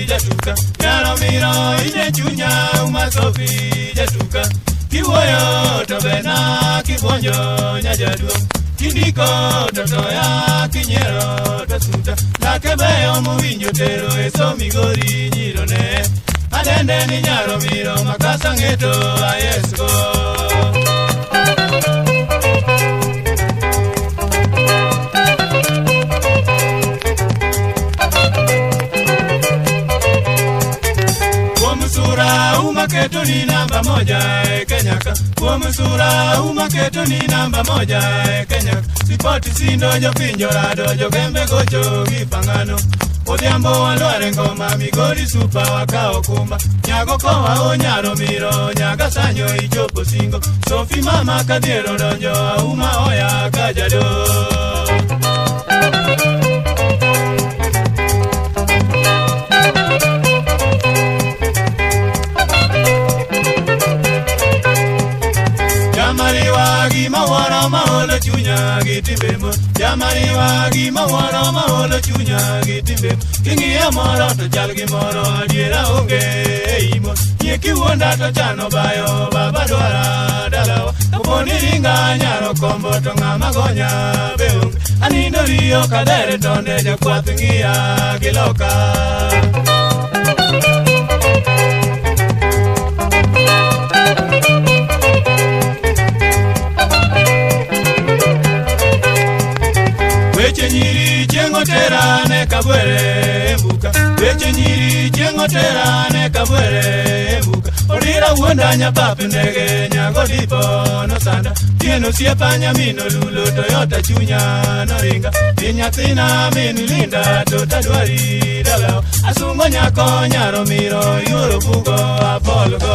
jatuka Nyaro miro ine chunya umasofi jatuka Kiwoyo tobena kibonjo nyajaduong Kindiko totoya kinyero tosuta Lakebeyo muwinjo tero eso migori nyirone Adende ni nyaro miro makasa ngeto ayesko Kuomusura umaketo ni namba moja Kenyaka Kuomusura umaketo ni namba moja Kenyaka Sipoti sindo jo pinjo rado jo gembe gocho gipangano Odhiambo walware ngoma migori supa wakao kumba Nyago kowa o nyaro miro nyaga sanyo ichopo singo Sofi mama kadhiero donjo uma oya kajado Jamariwa gima wara maholo chunya gitimbemo Jamariwa gima wara maholo chunya gitimbemo Kingiya moro to chal gi moro adiera onge imo Nyeki wonda to chano bayo baba dwara dalawa Kuponi ringa nyaro kombo to ngama gonya beonge Anindo riyo kadere tonde jakwath ngiya giloka Weche nyiri chengo terane kabwere embuka Weche nyiri chengo terane kabwere embuka Odira uonda nyapapi ndege nyago dipo no sanda Tieno siepa nyamino lulo Toyota chunya no ringa Tinyathina min linda tota dwari dalao Asungo nyako nyaro miro yuro bugo apolgo